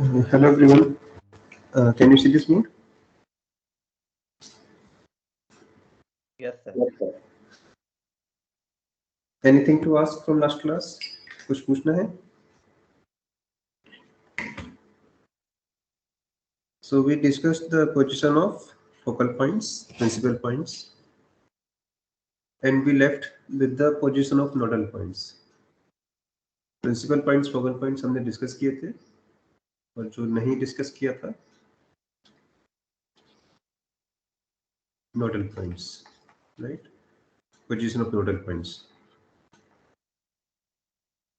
Hello everyone. Can you see this board? Yes, sir. Yes, sir. Anything to ask from last class? कुछ पूछना है? So we discussed the position of focal points, principal points, and we left with the position of nodal points. Principal points, focal points हमने discuss किए थे और जो नहीं discuss किया था nodal points, right? Position of nodal points.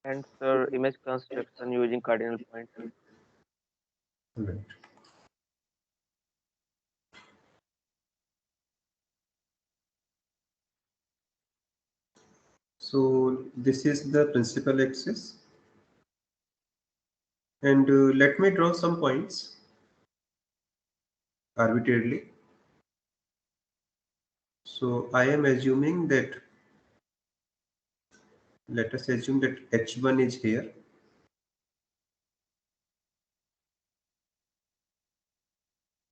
And sir, image construction using cardinal points. Right. So this is the principal axis, and let me draw some points arbitrarily. So I am assuming that, let us assume that H1 is here.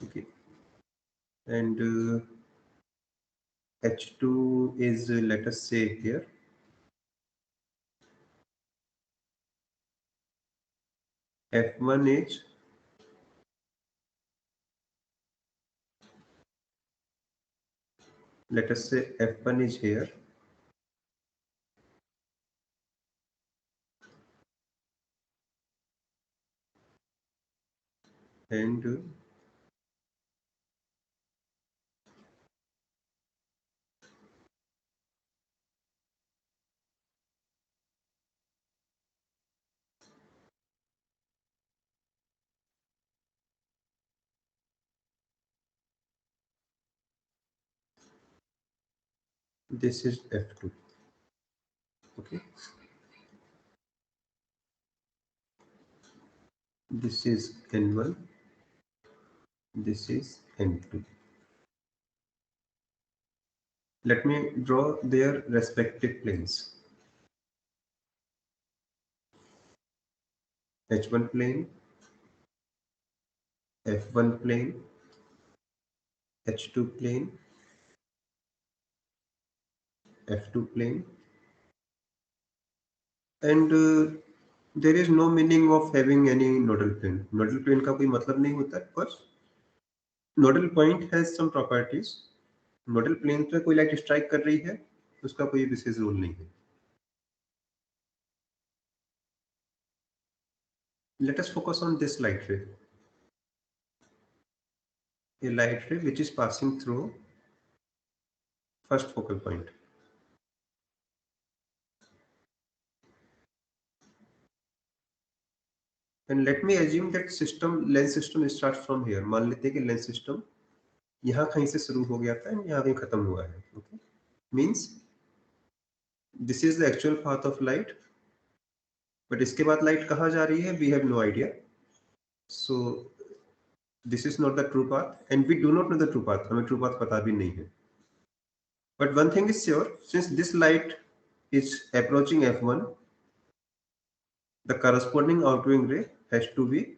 Okay. And H2 is, let us say, here. F1 is, let us say F1 is here. And this is F2. Okay. This is N1. This is N2. Let me draw their respective planes. H1 plane, F1 plane, H2 plane, F2 plane, and there is no meaning of having any nodal plane. Nodal plane का कोई मतलब नहीं होता, because nodal point has some properties. Nodal plane पे कोई light strike कर रही है, उसका कोई विशेष रोल नहीं है. Let us focus on this light ray. A light ray which is passing through first focal point. And let me assume that lens system starts from here. मान लेते हैं कि lens system यहाँ कहीं से शुरू हो गया था, यहाँ कहीं खत्म हुआ है. Okay? Means this is the actual path of light. But इसके बाद light कहाँ जा रही है? We have no idea. So this is not the true path, and we do not know the true path. हमें true path पता भी नहीं है. But one thing is sure, since this light is approaching F1, the corresponding outgoing ray has to be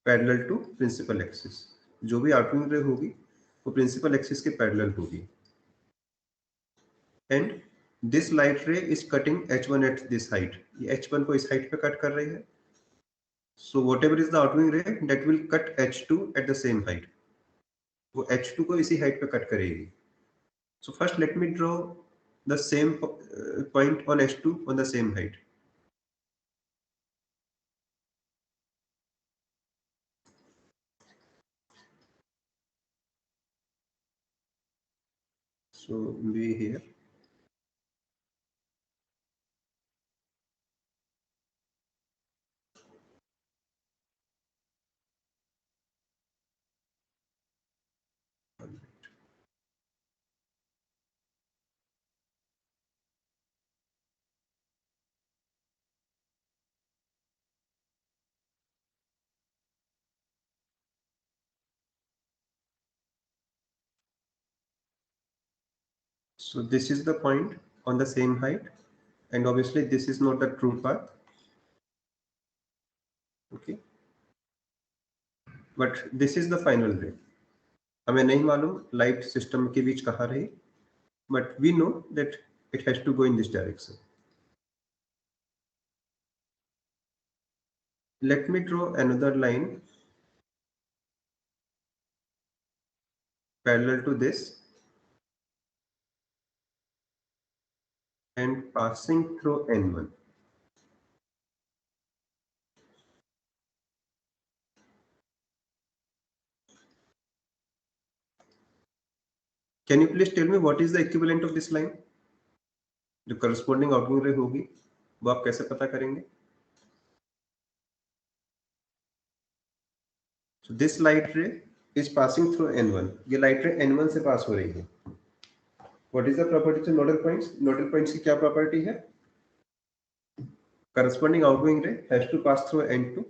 parallel to principal axis. जो भी outgoing ray होगी वो principal axis के parallel होगी. And this light ray is cutting H1 at this height. ये H1 को इस height पे cut कर रही है. So whatever is the outgoing ray, that will cut H2 at the same height. वो H2 को इसी height पे cut करेगी. So first let me draw the same point on H2 on the same height. So be here. So this is the point on the same height, and obviously this is not the true path. Okay, but this is the final ray. हमें नहीं मालूम light system के बीच कहाँ रही, but we know that it has to go in this direction. Let me draw another line parallel to this and passing through N1. Can you please tell me what is the equivalent of this line? जो corresponding outgoing ray होगी वो आप कैसे पता करेंगे? So this light ray is passing through N1. ये light ray N1 से पास हो रही है. What is the property of nodal points? Nodal points की क्या property है? Corresponding outgoing ray has to pass through N2,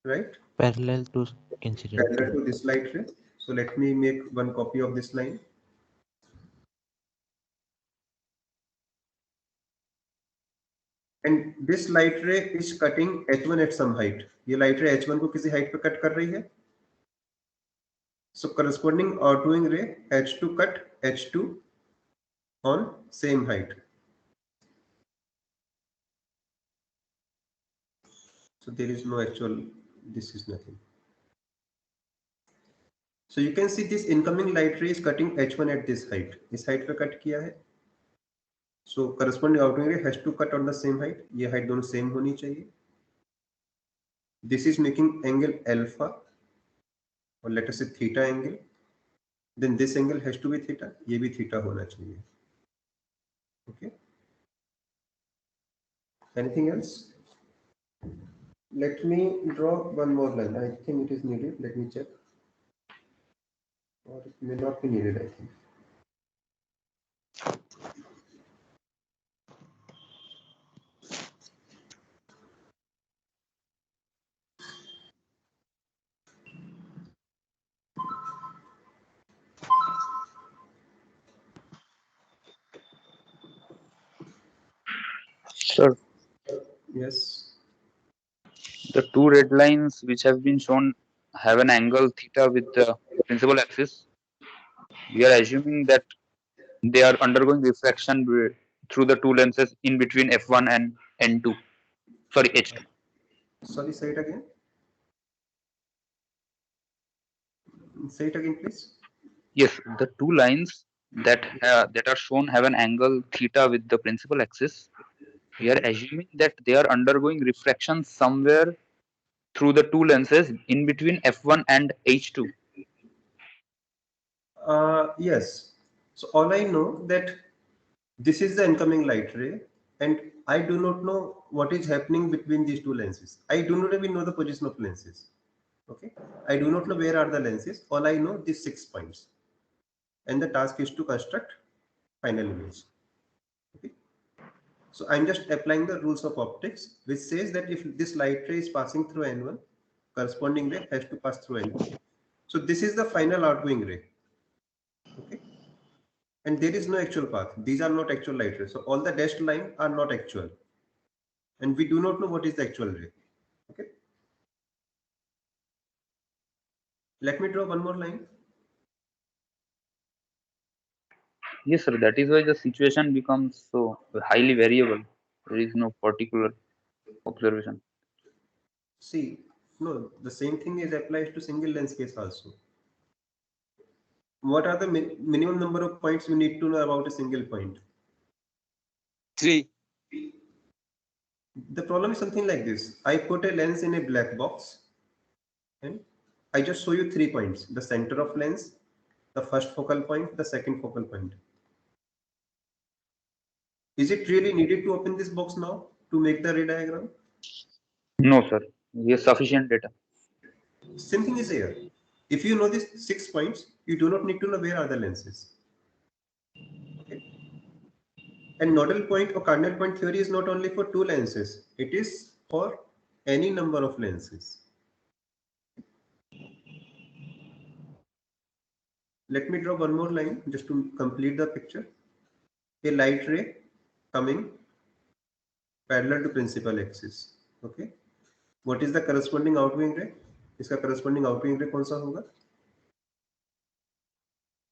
right? Parallel to incident. Parallel to this light ray. So let me make one copy of this line. And this light ray is cutting H1 at some height. ये light ray H1 को किसी height पे cut कर रही है. So corresponding outgoing ray H2 cut H2 on same height. So there is no actual, this is nothing. So you can see this incoming light ray is cutting H1 at this height. इस height पे cut किया है. So corresponding outgoing ray has to cut on the same height. ये height दोनों same होनी चाहिए. This is making angle alpha, or let us say theta angle. Then this angle has to be theta. ये भी theta होना चाहिए. Okay. Anything else? Let me draw one more line. I think it is needed. Let me check. Or it may not be needed, I think. Sir, Yes. the two red lines which have been shown have an angle theta with the principal axis. We are assuming that they are undergoing refraction through the two lenses in between f1 and n2. Sorry, h2. Sorry, say it again. Say it again, please. Yes, the two lines that are shown have an angle theta with the principal axis. We are assuming that they are undergoing refraction somewhere through the two lenses in between f1 and h2. Yes. So all I know that this is the incoming light ray, and I do not know what is happening between these two lenses. I do not even know the position of lenses. Okay. I do not know where are the lenses. All I know these 6 points, and the task is to construct final image. Okay. So I'm just applying the rules of optics, which says that if this light ray is passing through N1, corresponding ray has to pass through N2. So this is the final outgoing ray. Okay. And there is no actual path. These are not actual light rays. So all the dashed line are not actual. And we do not know what is the actual ray. Okay. Let me draw one more line. Yes, sir. That is why the situation becomes so highly variable. There is no particular observation. See, no, the same thing is applies to single lens case also. What are the minimum number of points we need to know about a single point? 3. The problem is something like this. I put a lens in a black box and I just show you 3 points. The center of lens, the first focal point, the second focal point. Is it really needed to open this box now to make the ray diagram? No, sir. We have sufficient data. Same thing is here. If you know these 6 points, you do not need to know where are the lenses. Okay. And nodal point or cardinal point theory is not only for 2 lenses. It is for any number of lenses. Let me draw one more line just to complete the picture. A light ray coming parallel to principal axis. Okay. What is the corresponding outgoing ray? इसका corresponding outgoing ray कौन सा होगा?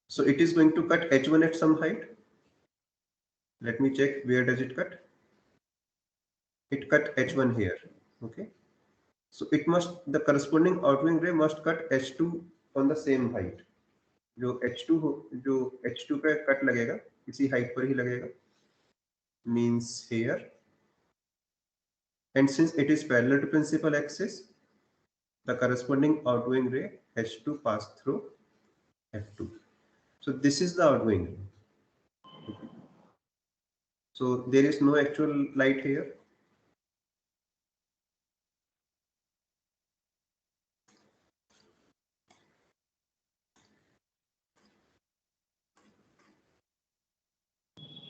So it is going to cut H1 at some height. Let me check where does it cut. It cut H1 here. Okay. So it must, the corresponding outgoing ray must cut H2 on the same height. जो H2 पे cut लगेगा इसी height पर ही लगेगा, means here. And since it is parallel to principal axis, the corresponding outgoing ray has to pass through F2. So this is the outgoing ray. Okay. So there is no actual light here.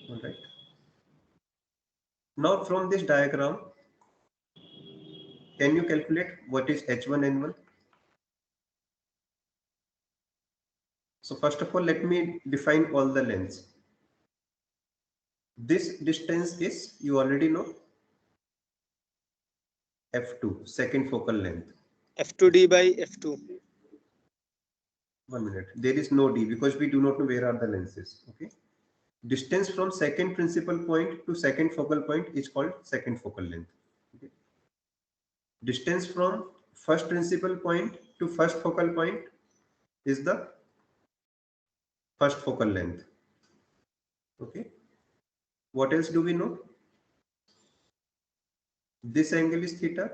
All right. Now from this diagram, can you calculate what is H1 N1? So first of all, let me define all the lengths. This distance is, you already know, F2, second focal length. F2D by F2. 1 minute. There is no D because we do not know where are the lenses. Okay. Distance from second principal point to second focal point is called second focal length. Okay. Distance from first principal point to first focal point is the first focal length. Okay. What else do we know? This angle is theta,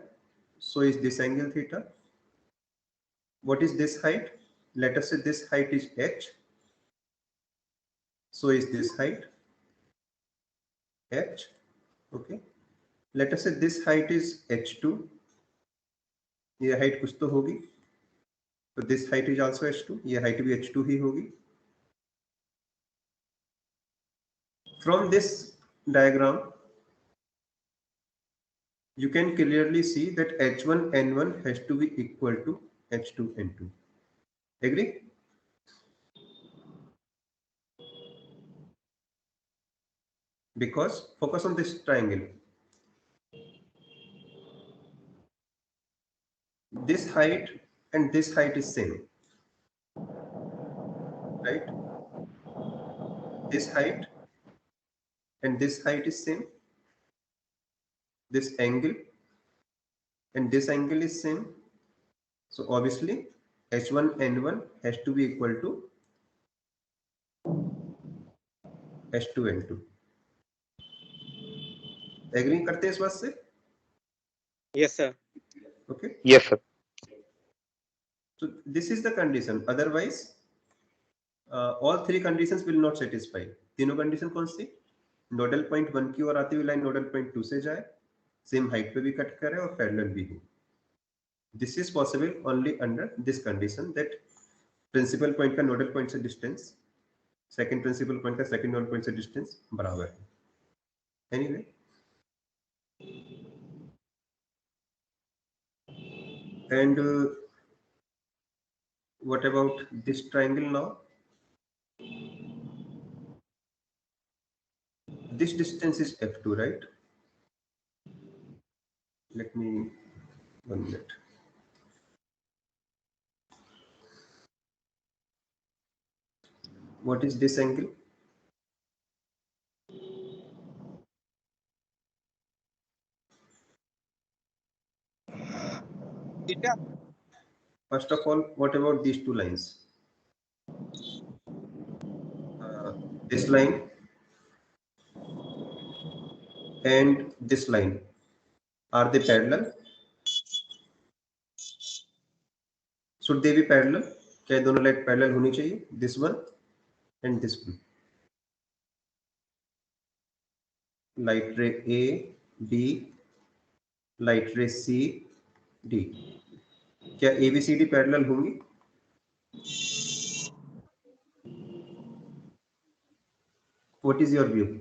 so is this angle theta. What is this height? Let us say this height is h, so is this height h. Okay. Let us say this height is h2. ये height कुछ तो होगी, so this height is also h2. ये height भी h2 ही होगी. From this diagram, you can clearly see that H1 N1 has to be equal to H2 N2. Agree? Because focus on this triangle. This height and this height is same, right? This height and this height is same. This angle and this angle is same. So obviously H1 N1 has to be equal to H2 N2. Agree करते हैं इस बात से? Yes, sir. Okay. Yes, sir. So this is the condition. Otherwise, all three conditions will not satisfy. तीनों condition कौन सी? Nodal point 1 की ओर आती हुई line nodal point 2 से जाए, same height पे भी cut करे और parallel भी हो. This is possible only under this condition that principal point का nodal point से distance, second principal point का second nodal point से distance बराबर है. Anyway, and what about this triangle now? This distance is F2, right? Let me 1 minute. What is this angle? Theta. First of all, what about these two lines? This line and this line, are they parallel? Should they be parallel? क्या ये दोनों line parallel होनी चाहिए? This one and this one. Light ray A, B, light ray C, D. क्या A, B, C, D parallel होंगी? What is your view?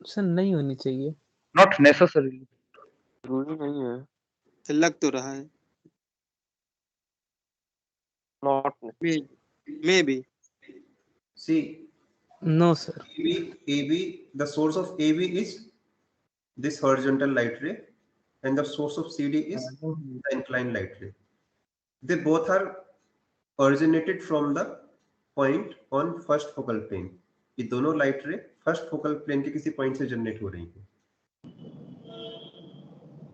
Sir नहीं होनी चाहिए. Not necessarily. जरूरी नहीं है. लग तो रहा है. Not Maybe. See, No sir. AB, the source of AB is this horizontal light ray, and the source of CD is the inclined light ray. They both are originated from the point on first focal plane. ये दोनों light रे first focal plane के किसी point से generate हो रही है.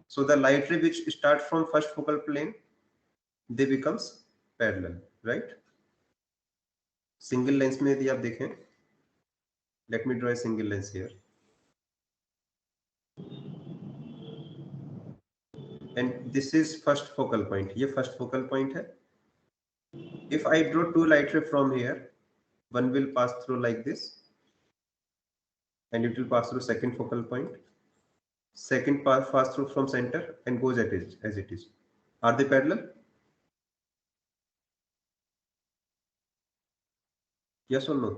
So the light ray which start from first focal plane, they becomes parallel, right? Single lens में यदि आप देखें, let me draw a single lens here. And this is first focal point. ये first focal point है. If I draw two light ray from here, one will pass through like this, and it will pass through second focal point. Second pass through from center and goes as it is. Are they parallel? Yes or no?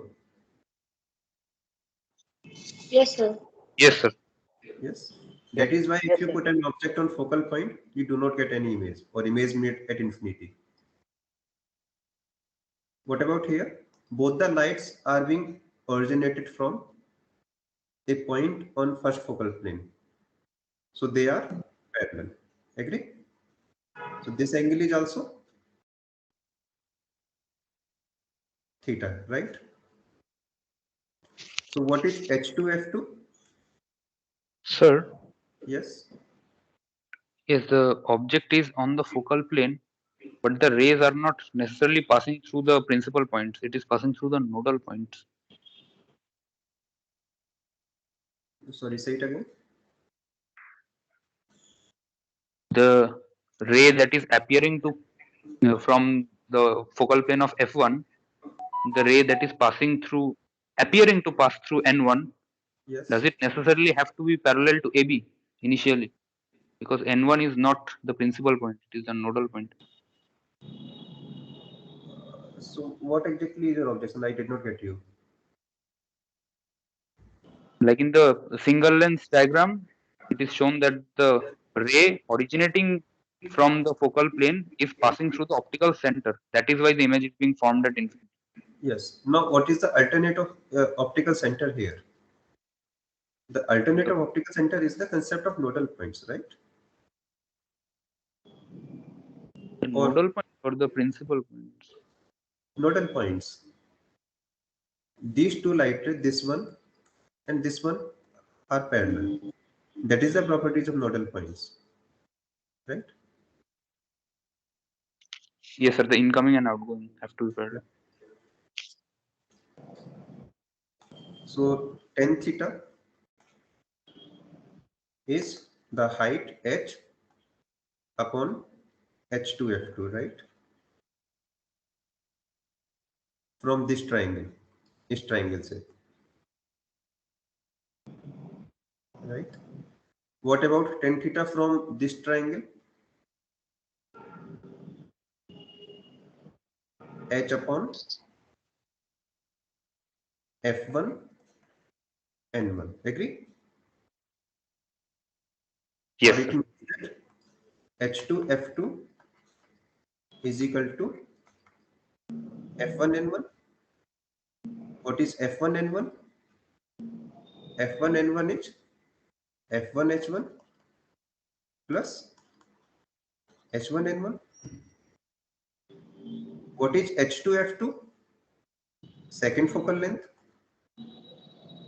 Yes, sir. Yes, sir. Yes. That is why if you put an object on focal point, you do not get any image or image made at infinity. What about here? Both the lights are being originated from a point on first focal plane. So they are parallel. Agree? So this angle is also theta, right? So what is H2F2? Sir, Yes. yes, the object is on the focal plane, but the rays are not necessarily passing through the principal points. It is passing through the nodal points. Sorry, say it again. The ray that is appearing to from the focal plane of F1, the ray that is passing through, appearing to pass through N1, Yes. does it necessarily have to be parallel to AB initially? Because N1 is not the principal point, it is the nodal point. So what exactly is your objection? I did not get you. Like in the single lens diagram, it is shown that the ray originating from the focal plane is passing through the optical center. That is why the image is being formed at infinity. Yes. Now, what is the alternative optical center here? The alternative optical center is the concept of nodal points, right? The nodal point or the principal points? Nodal points. These two light rays, this one and this one, are parallel. That is the properties of nodal points, right? Yes, sir. The incoming and outgoing have to be parallel. So tan theta is the height h upon h2f2, right? From this triangle say, right? What about tan theta from this triangle? H upon f1 n1. Agree? Yes, Or it sir. means that h2 f2 is equal to f1 n1. What is f1 n1? f1 n1 is f1 h1 plus h1 n1. What is h2 f2? Second focal length.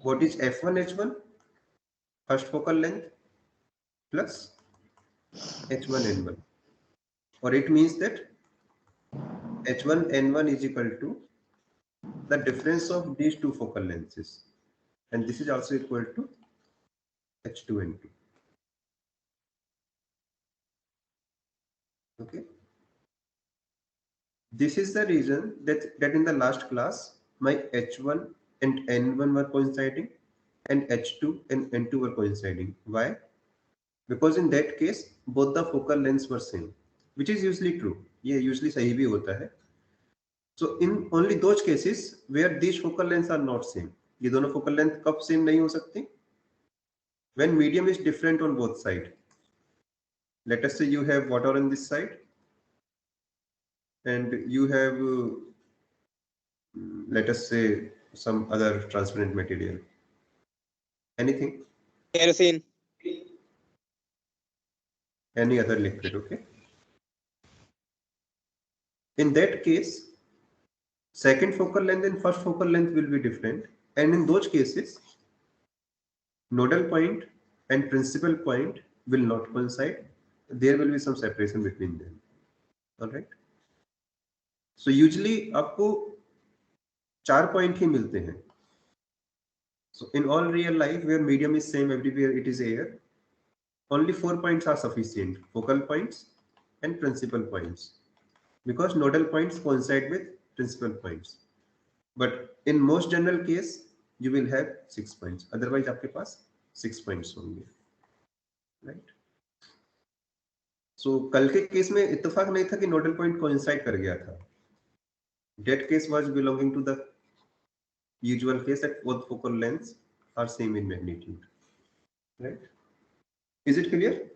What is f1 h1? First focal length plus h1 n1. Or it means that h1 n1 is equal to the difference of these two focal lengths, and this is also equal to h2 n2. Okay. This is the reason that in the last class my h1 and n1 were coinciding and h2 and n2 were coinciding. Why? Because in that case both the focal lengths were same, which is usually true. ये usually सही भी होता है. So in only those cases where these focal lengths are not same. ये दोनों focal length कब same नहीं हो सकती? When medium is different on both sides. Let us say you have water on this side and you have let us say some other transparent material. Anything? Kerosene. any other liquid. Okay, in that case, second focal length and first focal length will be different, and in those cases nodal point and principal point will not coincide. There will be some separation between them. All right, so usually आपको 4 point ही मिलते हैं. So in all real life where medium is same everywhere, it is air, only 4 points are sufficient: focal points and principal points, because nodal points coincide with principal points. But in most general case you will have 6 points, otherwise आपके पास 6 points होंगे, right? So कल के case में इत्तेफाक नहीं था कि nodal point coincide कर गया था. That case was belonging to the usual case that both focal lengths are same in magnitude, right? Is it clear?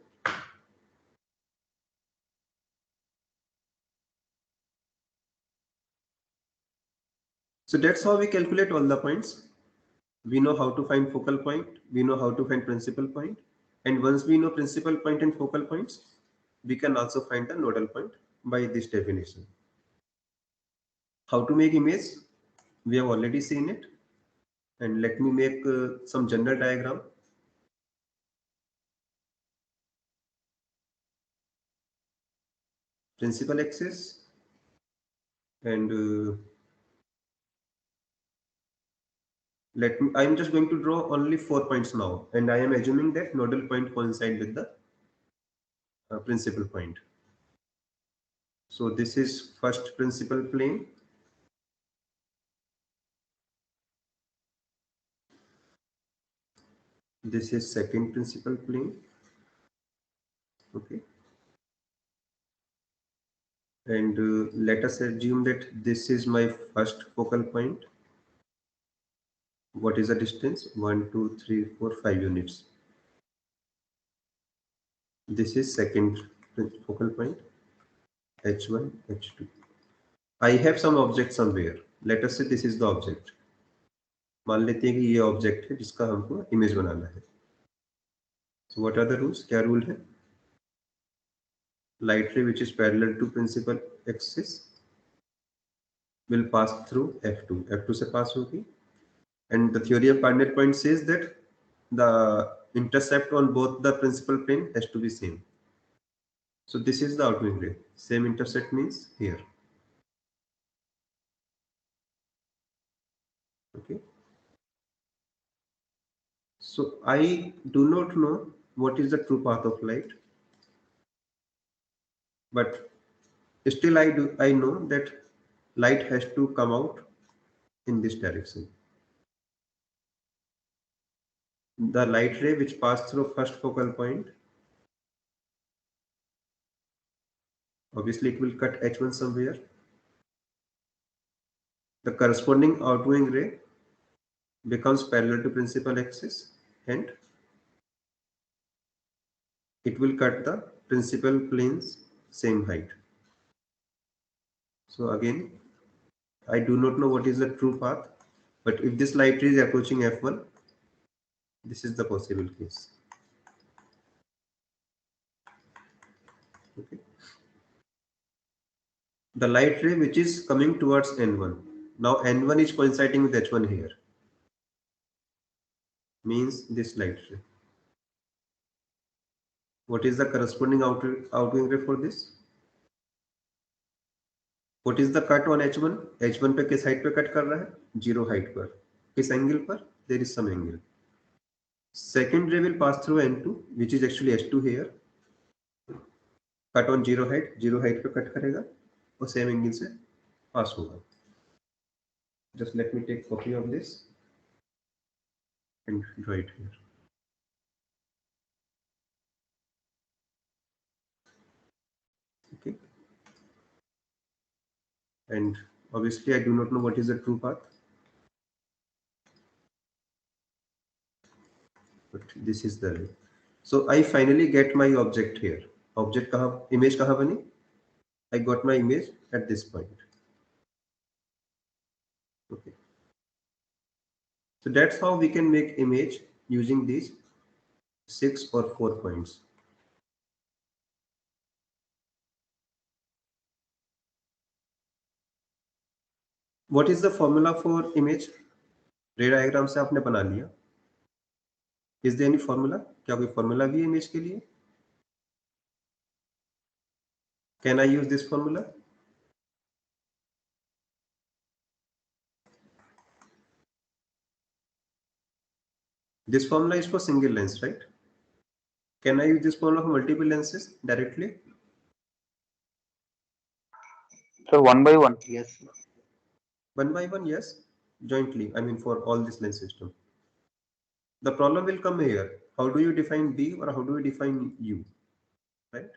So that's how we calculate all the points. We know how to find focal point, we know how to find principal point, and once we know principal point and focal points, we can also find the nodal point by this definition. How to make image, we have already seen it, and let me make some general diagram. Principal axis, and I'm just going to draw only 4 points now, and I am assuming that nodal point coincide with the principal point. So this is first principal plane. This is second principal plane. Okay. And let us assume that this is my first focal point. What is the distance? 1, 2, 3, 4, 5 units. This is second focal point, H1, H2. I have some object somewhere. Let us say this is the object. मान लेते हैं कि ये object है जिसका हमको image बनाना है. So what are the rules? क्या रूल है? Light ray which is parallel to principal axis will pass through F2. F2 से pass होगी. And the theory of coordinate point says that the intercept on both the principal plane has to be same. So this is the outgoing ray. Same intercept means here. Okay. So I do not know what is the true path of light, but still I know that light has to come out in this direction. The light ray which passed through first focal point, obviously it will cut H1 somewhere. The corresponding outgoing ray becomes parallel to principal axis and it will cut the principal plane's same height. So again, I do not know what is the true path, but if this light ray is approaching F1, this is the possible case. Okay. The light ray which is coming towards N1. Now N1 is coinciding with H1 here. Means this light ray. What is the corresponding outgoing ray for this? What is the cut on H1? H1 पे किस height पे cut कर रहा है? 0 height पर. किस angle पर? There is some angle. Second ray will pass through N2, which is actually H2 here. Cut on 0 height पे cut करेगा और same angle से pass होगा. Just let me take copy of this and draw it here. Okay. And obviously I do not know what is the true path, but this is the ray. So I finally get my object here. Object कहाँ, image कहाँ बनी? I got my image at this point. Okay. So that's how we can make image using these 6 or 4 points. What is the formula for image? रे diagram से आपने बना लिया, is there any formula? क्या कोई formula भी है image के लिए? Can I use this formula? This formula is for single lens, right? Can I use this formula for multiple lenses directly? So one by one. Yes. One by one, yes. Jointly, I mean for all this lens system. The problem will come here. How do you define B or how do you define U, right?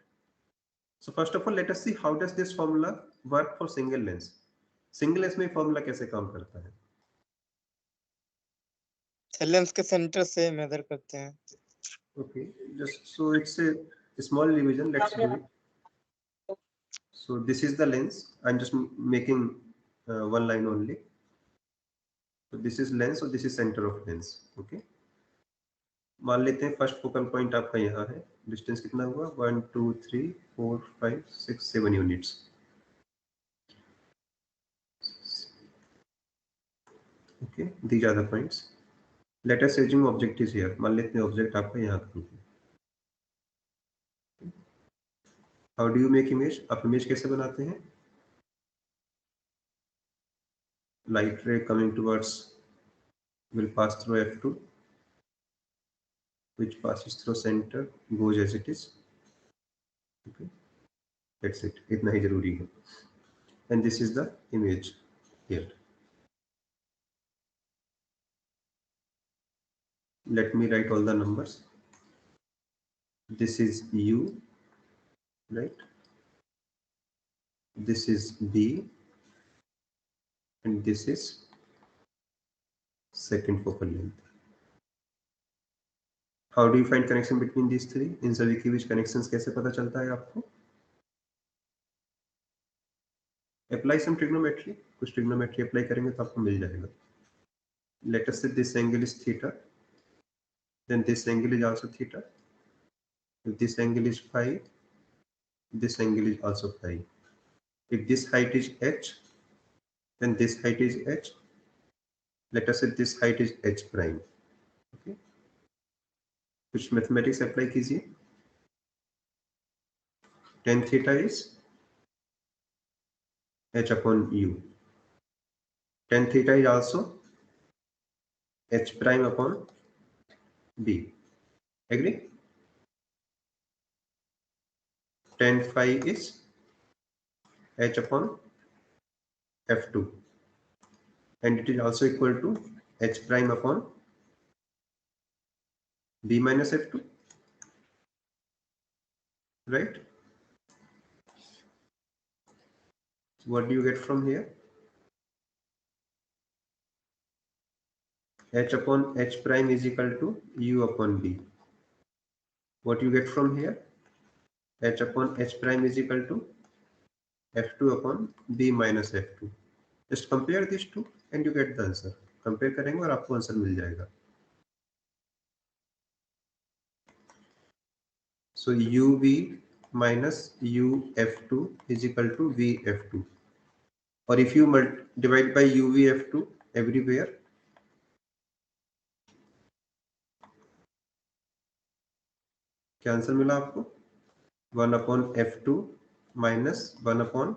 So first of all, let us see how does this formula work for single lens. Single lens में formula कैसे काम करता है? Lens के centre से major करते हैं. Okay, just so it's a small revision. Let's do it. So this is the lens. I'm just making one line only. So this is lens और this is center of lens. Okay. मान लेते हैं first focal point आपका यहाँ है. Distance कितना हुआ? 1 2 3 4 5 6 7 units. Okay, these are the points. Let us assume object is here. मान लेते हैं ऑब्जेक्ट आपका यहाँ कहीं है. How do you make image? आप इमेज कैसे बनाते हैं? Light ray coming towards will pass through F2, which passes through center, goes as it is. Okay, that's it. इतना ही जरूरी है. And this is the image here. Let me write all the numbers. This is U, right? This is B, and this is second focal length. How do you find connection between these three? इन सभी के बीच connections कैसे पता चलता है आपको? Apply some trigonometry. कुछ trigonometry apply करेंगे तो आपको मिल जाएगा. Let us say this angle is theta. Then this angle is also theta. If this angle is phi, this angle is also phi. If this height is h, then this height is h. Let us say this height is h prime. Okay. कुछ mathematics apply कीजिए. tan theta is h upon u. Tan theta is also h prime upon b. Agree? Tan phi is h upon f2, and it is also equal to h prime upon b minus f2, right? So what do you get from here? H upon h prime is equal to u upon b. What you get from here? H upon h prime is equal to f2 upon b minus f2. Just compare these two and you get the answer. Compare करेंगे और आपको answer मिल जाएगा. So uv minus uf2 is equal to vf2. Or if you divide by uvf2 everywhere, क्या answer मिला आपको? 1 upon f2 minus 1 upon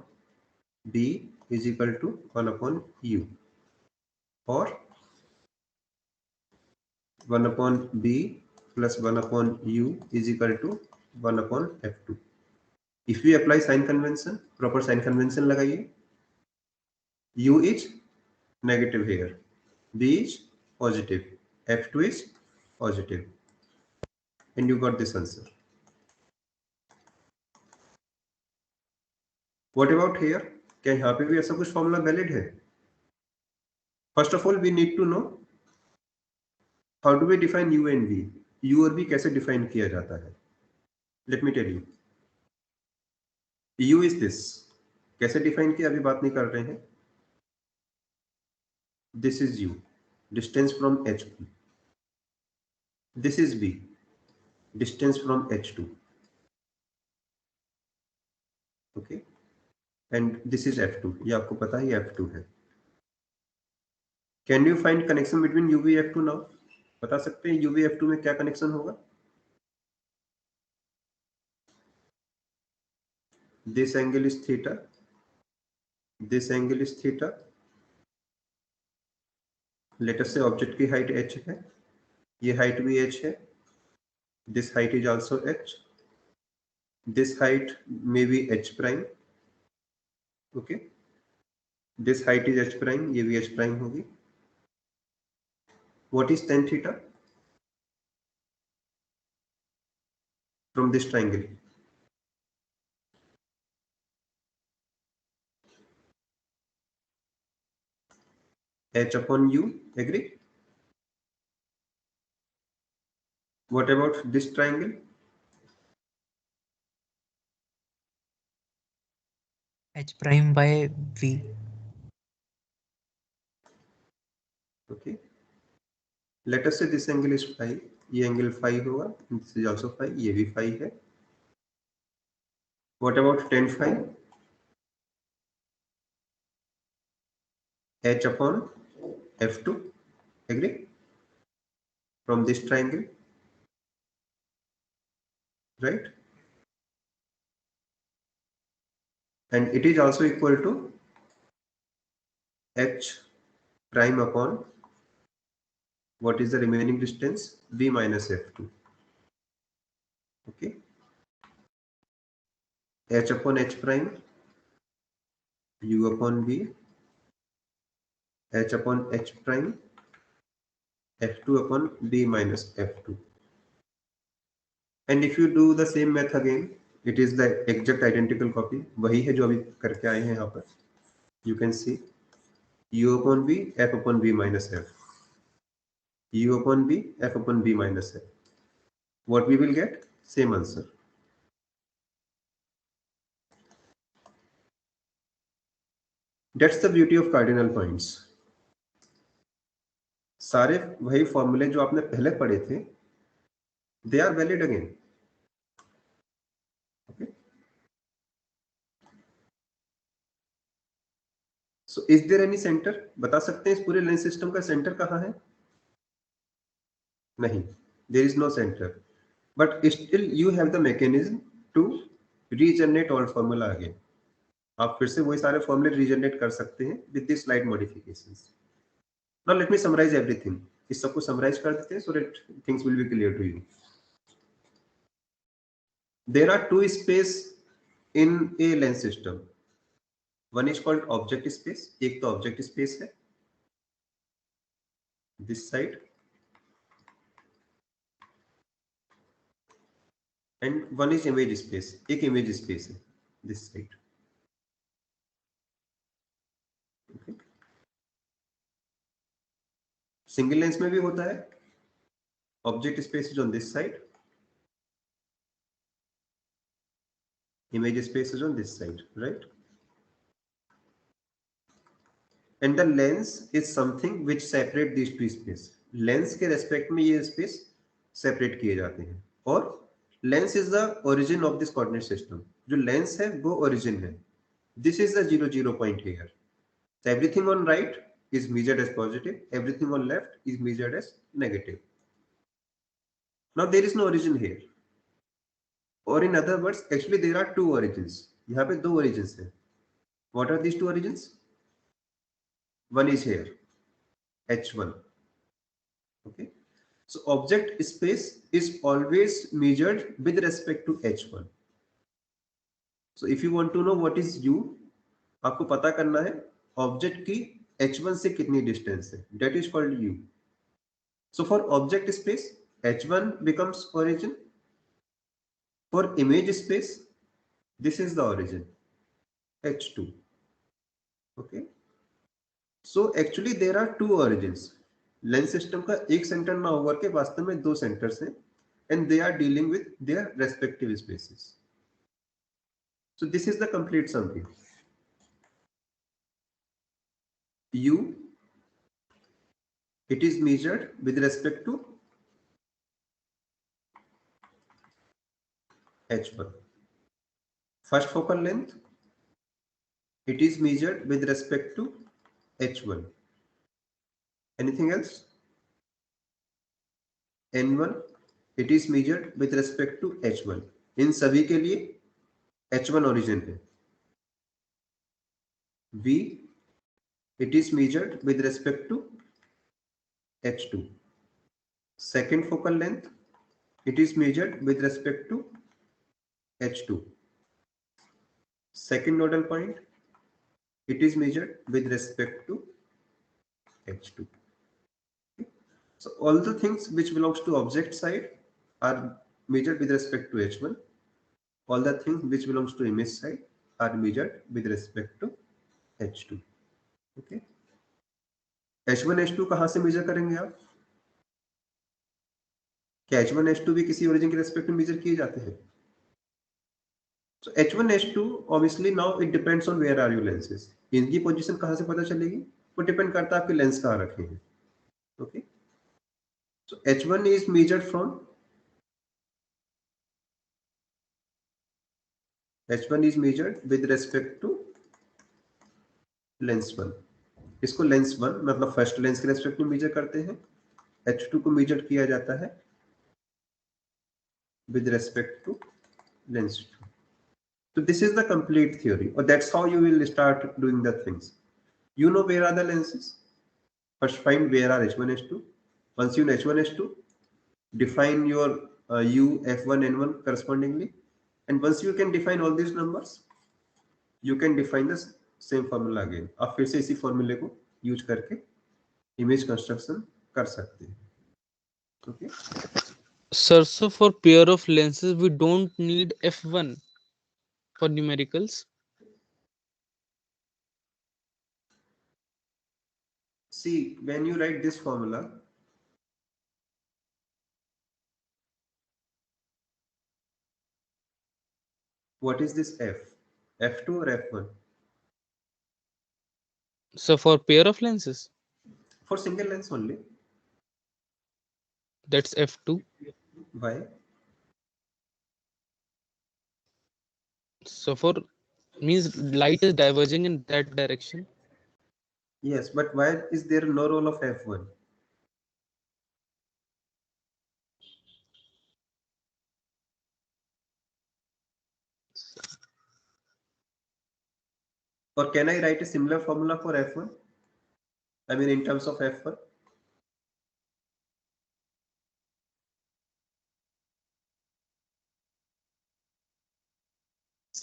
b is equal to 1 upon u, or 1 upon b plus 1 upon u is equal to 1 upon f2. If we apply sign convention, proper sign convention लगाइए. u is negative here, b is positive, f2 is positive, and you got this answer. What about here? क्या यहाँ पे भी ऐसा कुछ formula valid है? First of all we need to know how do we define u and v. u और v कैसे define किया जाता है? Let me tell you. u is दिस. कैसे डिफाइन किया अभी बात नहीं कर रहे हैं. This is u, distance from h2. This is v, distance from h2. Okay, and this is f2. ये आपको पता है ये f2 है. Can you find connection between you V F two now? बता सकते हैं यू वी एफ टू में क्या कनेक्शन होगा? This angle is theta, this angle is theta, late us से ऑब्जेक्ट की हाइट h है, ये हाइट भी h है, this height is also h, this height may be h prime, okay, this height is h prime, ये भी h prime होगी. What is tan theta from this triangle? H upon u, agree? What about this triangle? H prime by V. Okay. Let us say this angle is phi. ये angle phi होगा. This is also phi. ये भी phi है. What about tan phi? H upon f2, agree? From this triangle, right? And it is also equal to h prime upon what is the remaining distance? V minus f2. Okay. H upon h prime, u upon v, h upon h prime, f2 upon b minus f2. And if you do the same math again, it is the exact identical copy. वही है जो अभी करके आए हैं यहाँ पर. You can see u upon v, f upon b minus f. u upon b, f upon b minus f. What we will get? Same answer. That's the beauty of cardinal points. सारे वही फॉर्मूले जो आपने पहले पढ़े थे, they are valid again. Okay. So is there any center? बता सकते हैं इस पूरे लेंस सिस्टम का सेंटर कहाँ है? नहीं, there is no center. But still you have the mechanism to regenerate all formula again. आप फिर से वही सारे फॉर्मूले रीजनरेट कर सकते हैं with this slight modifications. Now let me summarize everything. इस सबको summarize कर देते हैं so that things will be clear to you. There are two space in a lens system. One is called object space. एक तो object space है, this side, and one is image space. एक image space है, this side. Okay. Single lens में भी होता है. Object space is on this side. Image space is on this side, right? And the lens is something which separate these two space. Lens के respect में ये space separate किए जाते हैं. और lens is the origin of this coordinate system. जो lens है वो origin है. This is the 0, 0 point here. So everything on right is measured as positive. Everything on left is measured as negative. Now there is no origin here. Or in other words, actually there are two origins. यहाँ पे दो origins हैं. What are these two origins? One is here, H1. Okay. So object space is always measured with respect to H1. So if you want to know what is U, आपको पता करना है object की H1 से कितनी distance है. That is called U. So for object space, H1 becomes origin. For image space, this is the origin, H2. Okay. So actually there are two origins. Lens system का एक center ना होकर के वास्तव में दो centers हैं, and they are dealing with their respective spaces. So this is the complete summary. U, it is measured with respect to H1. First focal length, it is measured with respect to H1. Anything else? N1 it is measured with respect to H1. इन सभी के लिए H1 origin है. V it is measured with respect to H2. Second focal length it is measured with respect to H2. Second nodal point it is measured with respect to H2. So all the things which belongs to object side are measured with respect to H1. All the things which belongs to image side are measured with respect to H2. Okay. H1 H2 कहाँ से major करेंगे आप? क्या H1 H2 भी किसी origin के respect में major किए जाते हैं? So H1 H2 obviously now it depends on where are your lenses. इनकी पोजीशन कहाँ से पता चलेगी? वो डिपेंड करता है आपके लेंस कहाँ रखे हैं. Okay. So H1 is measured from H1 is measured with respect to lens 1. इसको लेंस 1 मतलब फर्स्ट लेंस के रेस्पेक्ट में मेजर करते हैं. H2 को मेजर किया जाता है with respect to lens 2. So this is the complete theory, or that's how you will start doing the things. You know where are the lenses. First find where are H1 H2. Once you know H1 H2, define your U F1 N1 correspondingly, and once you can define all these numbers, you can define the same formula again. आप फिर से इसी फॉर्मूले को use करके image construction कर सकते हैं. Okay. Sir, so for pair of lenses, we don't need F1 for numericals. See, when you write this formula, what is this F? F2 or F1? So for pair of lenses, For single lens only. that's F2. Why? So for means light is diverging in that direction. Yes, but why is there no role of F1? Or can I write a similar formula for F1? I mean in terms of F1?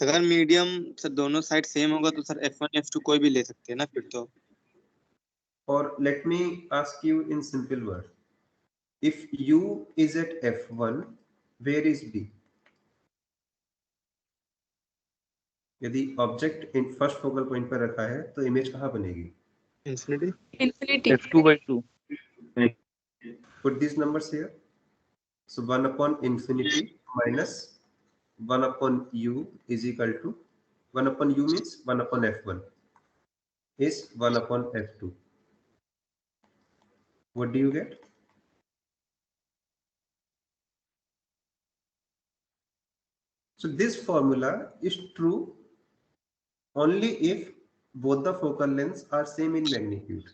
अगर medium sir दोनों side same होगा तो sir F1 F2 कोई भी ले सकते हैं ना फिर तो. Or let me ask you in simple word. If U is at F1, where is B? यदि object in first focal point पर रखा है तो इमेज कहाँ बनेगी? Infinity. Infinity. F2 by 2. Put these numbers here. So 1 upon infinity minus 1 upon U is equal to 1 upon U means 1 upon F1 is 1 upon F2. What do you get? So this formula is true only if both the focal lengths are same in magnitude.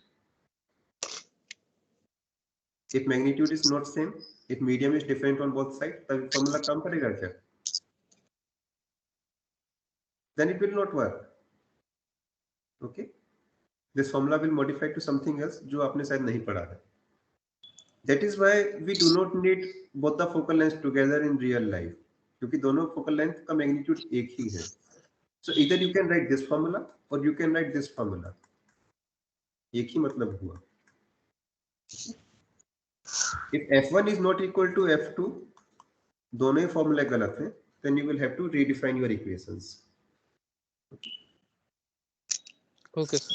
If magnitude is not same, if medium is different on both sides, the formula काम करेगा क्या? Then it will not work. Okay? This formula will modify to something else जो आपने शायद नहीं पढ़ा है. That is why we do not need both the focal lengths together in real life. क्योंकि दोनों focal length का magnitude एक ही है. So either you can write this formula or you can write this formula. एक ही मतलब हुआ. If F1 is not equal to F2, दोनों ही फॉर्मूले गलत हैं, then you will have to redefine your equations. Okay, sir.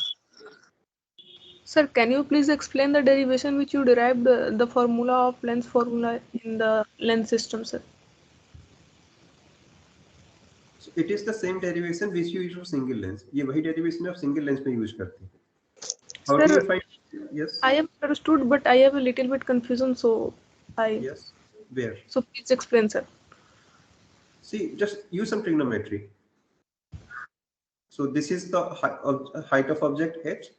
Sir, can you please explain the derivation which you derived the formula of lens formula in the lens system, sir? So it is the same derivation which you use for single lens. ये वही derivation आप single lens में use करते हैं. How do Sir, you find? Yes. I have understood, but I have a little bit confusion, so Yes. Where? So please explain, sir. See, just use some trigonometry. So this is the height of object H.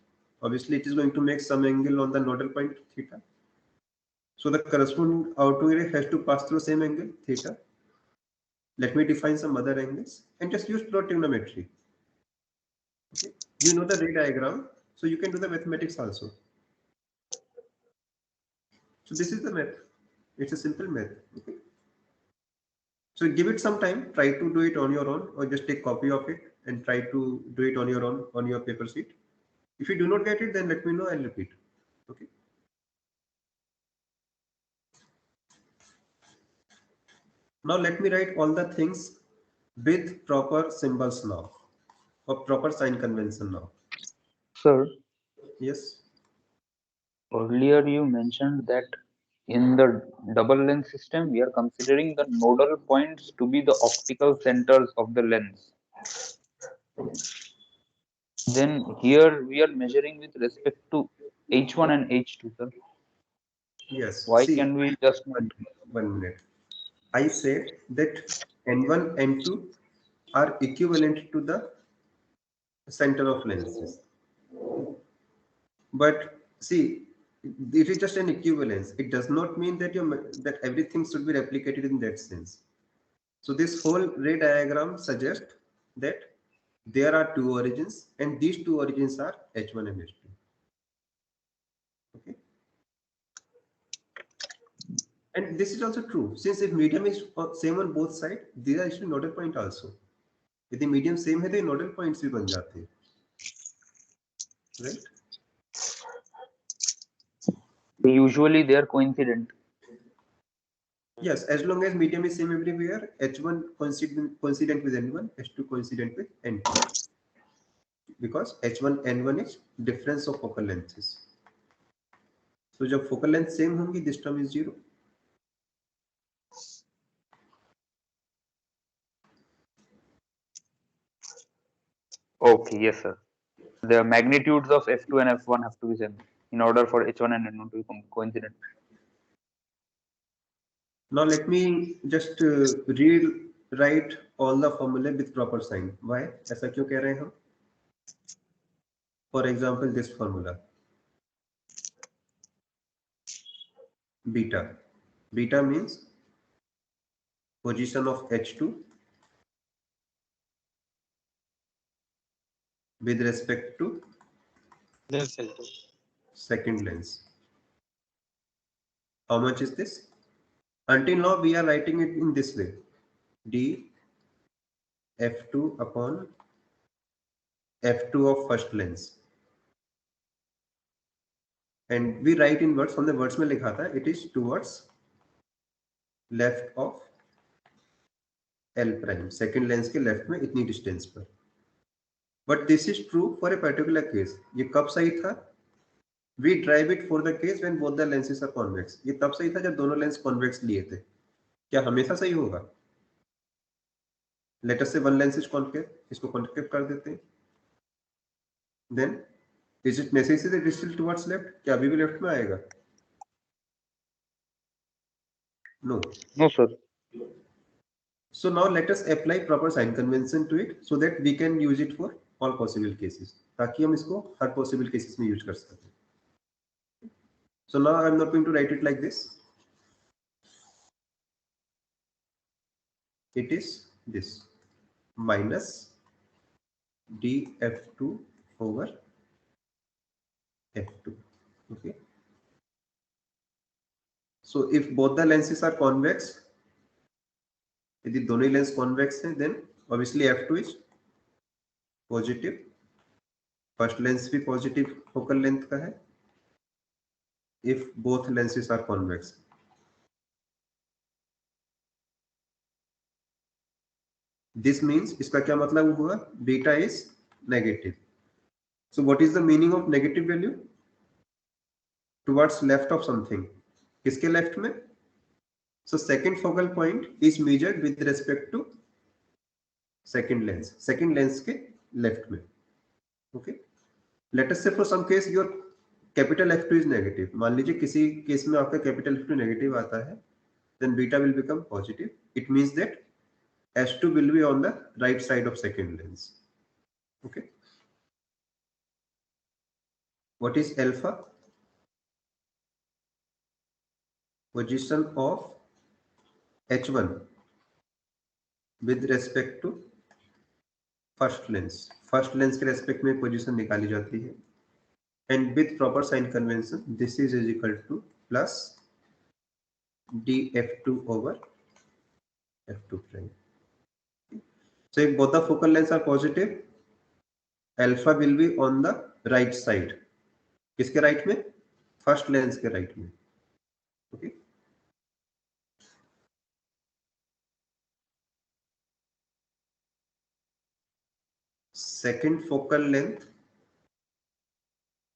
obviously it is going to make some angle on the nodal point theta. So the corresponding outer ray has to pass through same angle theta. Let me define some other angles and just use plot trigonometry. Okay. You know the ray diagram, so you can do the mathematics also. So this is the math. It's a simple math. Okay. So give it some time. Try to do it on your own, or just take copy of it and try to do it on your own on your paper sheet. If you do not get it, then let me know. I'll repeat. Okay. Now let me write all the things with proper symbols now, or proper sign convention now. Sir, Yes. earlier you mentioned that in the double lens system, we are considering the nodal points to be the optical centers of the lens. Then here we are measuring with respect to H1 and H2, sir. Yes. Why See, can we just not? one minute. I said that N1, N2 are equivalent to the center of lenses. But see, it is just an equivalence. It does not mean that that everything should be replicated in that sense. So this whole ray diagram suggests that there are two origins, and these two origins are H1 and H2. Okay. And this is also true, since if medium is same on both sides, there are actually nodal point also. यदि medium same है तो nodal points भी बन जाते हैं, right? Usually they are coincident. Yes, as long as medium is same everywhere, H1 coincident with N1, H2 coincident with N2, because H1 N1 is difference of focal lengths. So जब focal length same होंगी, this term is 0. Okay, yes, sir. The magnitudes of F2 and F1 have to be same in order for H1 and N1 to be coincident. Now let me just rewrite all the formula with proper sign. Why? ऐसा क्यों कह रहे हैं हम? For example, this formula. Beta. Beta means position of H2 with respect to second lens. How much is this? Until now we are writing it in this way: d f2 upon f2 of first lens, and we write in words. हमने words में लिखा था it is towards left of L prime, second lens के left में इतनी distance पर. But this is true for a particular case. ये कब सही था? We drive it for the case when both the lenses are convex. ये तब सही था जब दोनों लेंस convex लिए थे. क्या हमेशा सही होगा? Let us say one lens is concave. इसको concave कर देते हैं. Then is it necessary that it is still towards left? क्या अभी भी left में आएगा? No. No, sir. So now let us apply proper sign convention to it so that we can use it for all possible cases. ताकि हम इसको हर possible cases में use कर सकें. So now I am not going to write it like this. It is this minus df2 over f2. Okay. So if both the lenses are convex, यदि दोनों lens convex हैं, then obviously f2 is positive. First lens भी positive focal length का है. If both lenses are convex. This means इसका क्या मतलब हुआ? Beta is negative. So what is the meaning of negative value? Towards left of something. किसके left में? So second focal point is measured with respect to second lens. Second lens के left में. Okay. Let us say for some case your capital F2 is negative. मान लीजिए किसी case में आपका capital F2 negative आता है, then beta will become positive. It means that S2 will be on the right side of second lens. Okay. What is alpha? Position of H1 with respect to first lens के respect में position निकाली जाती है, and with proper sign convention this is equal to plus df2 over f2 prime. So if both the focal lengths are positive, alpha will be on the right side. किसके right में? First lens के right में. Okay, second focal length,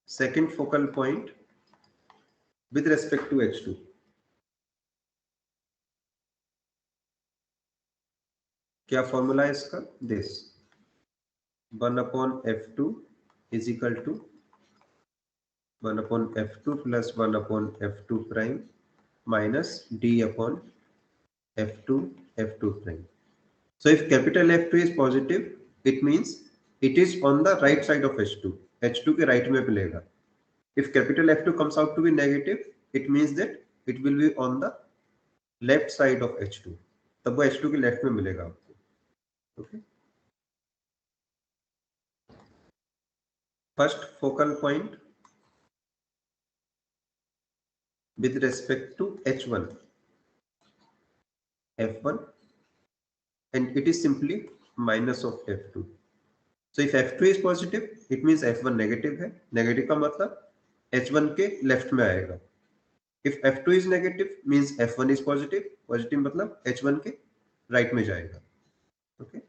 second focal point with respect to h2. क्या formula है इसका? This 1/f2 is equal to 1/f2 plus 1/f2 prime minus d/f2 prime. So if capital F2 is positive, it means it is on the right side of H2. H2 के right में मिलेगा. If capital F2 comes out to be negative, it means that it will be on the left side of H2. तब वो H2 के left में मिलेगा आपको. Okay. First focal point with respect to H1, F1, and it is simply minus of F2. So if F2 is positive, it means F1 negative है. Negative का मतलब H1 के left में आएगा. If F2 is negative, means F1 is positive. Positive मतलब H1 के right में जाएगा. Okay.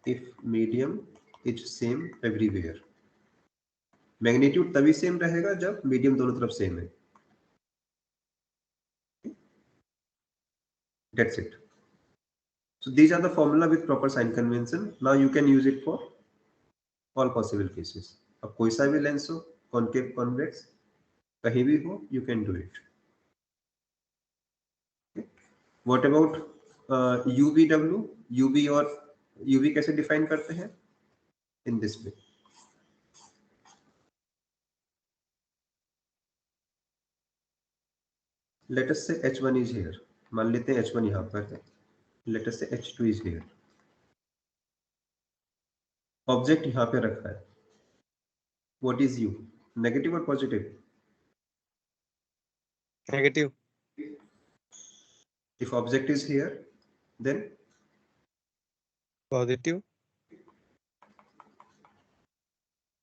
If medium is same everywhere, magnitude तभी सेम रहेगा जब मीडियम दोनों तरफ सेम है. That's it. So these are the formula with proper sign convention. Now you can use it for all possible cases. अब कोई सा भी लेंस हो, कॉनकेव कॉन्वेक्स कहीं भी हो, you can do it. Okay. What about UVW? UV और UV कैसे डिफाइन करते हैं? In this way. Let us say H1 is here. मान लेते हैं H1 यहाँ पर है. Let us say H2 is here. Object यहाँ पे रखा है. What is U? Negative or positive? Negative. If object is here, then Positive.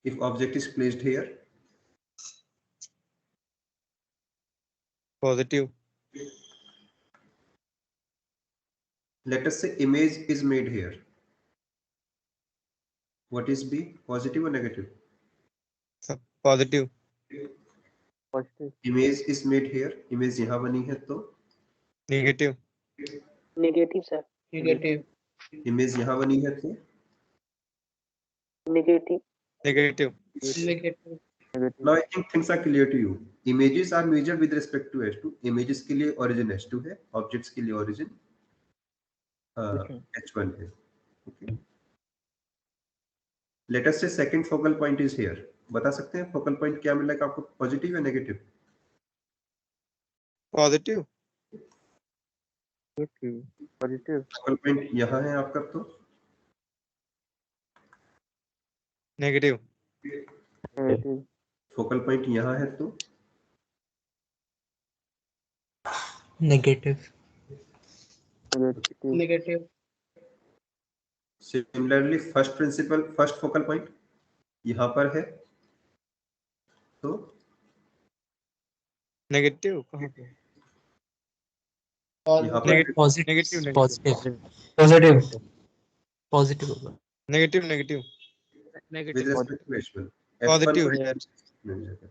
if object is placed here, Positive. let us say image is made here. What is B? Positive or negative? Positive. Positive. Image is made here. Image यहाँ बनी है तो Negative. Negative, sir. Negative. image यहाँ बनी है तो Negative. Negative. Negative. Negative. now I think things are clear to you. Images are measured with respect to H2. Images के लिए origin H2 है, objects के लिए origin H1 है. Okay. Let us say second focal point is here. बता सकते हैं focal point क्या मिलेगा आपको, पॉजिटिव या negative? Positive. Positive. Focal point यहाँ है आपका तो Negative. Negative. फोकल पॉइंट यहाँ है तो Negative. Negative. Negative. Similarly first focal point यहाँ पर है तो Negative. कहाँ पे? यहाँ पर Positive. Negative. Positive. Positive. Positive होगा. Negative. Negative. with Negative. respect to H1. Positive F1 है. मिल जाएगा.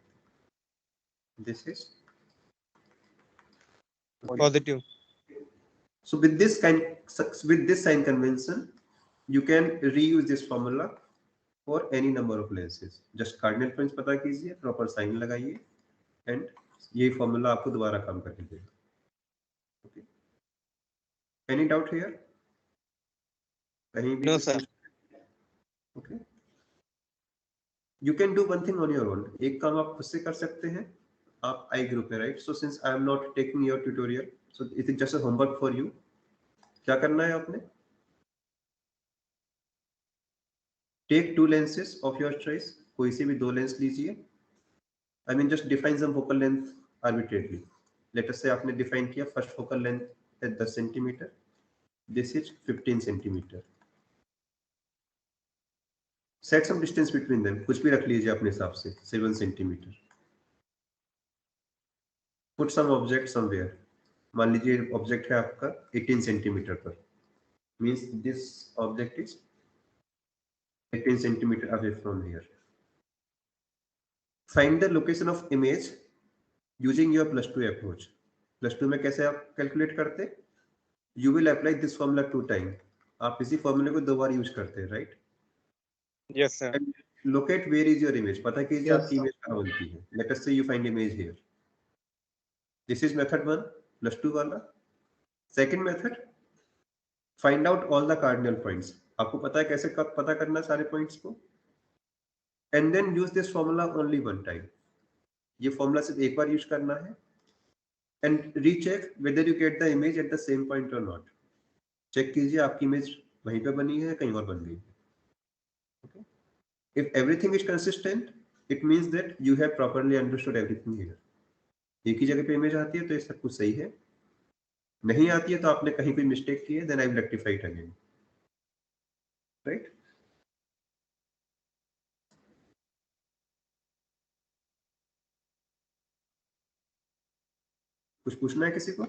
This is Positive. so with this sign convention you can reuse this formula for any number of lenses. Just cardinal points पता कीजिए, proper sign लगाइए and ये formula आपको दोबारा काम करके देगा. Okay. Any doubt here? कहीं भी? No, sir. Okay. You can do one thing on your own, एक काम आप खुद से कर सकते हैं, आप आई ग्रुप में, right? So since I am not taking your tutorial, so it is just a homework for you. क्या करना है आपने? Take two lenses of your choice, कोई से भी दो लेंस लीजिए। I mean just define some focal length arbitrarily. Let us say आपने डिफाइन किया फर्स्ट फोकल लेंथ है 10 centimetre, this is 15 centimetre. Set some distance between them, कुछ भी रख लीजिए अपने हिसाब से, 7 centimetre. Put some object somewhere, मान लीजिए ऑब्जेक्ट है आपका 18 सेंटीमीटर पर, means this object is 18 centimetre away from here. Find the location of image using your +2 approach. +2 में कैसे आप कैलकुलेट करते? You will apply this formula 2 time, आप इसी फॉर्मूले को 2 बार यूज करते हैं, right? Yes sir. Locate where is your image, पता कीजिए आपकी इमेज कहाँ बनती है। लेट अस से you find image here, this is method 1 +2 वाला। Second method, find out all the cardinal points, आपको पता है कैसे कब पता करना सारे पॉइंट्स को, and then use this formula only one time, ये फॉर्मूला सिर्फ एक बार यूज करना है, and recheck whether you get the image at the same point और नॉट। चेक कीजिए आपकी इमेज वहीं पे बनी है कहीं और बन गई है। Okay? If everything is consistent, it means that you have properly understood everything here. एक ही जगह पे इमेज आती है तो ये सब कुछ सही है, नहीं आती है तो आपने कहीं कोई मिस्टेक की है, then I will rectify it again, right? कुछ पूछना है किसी को?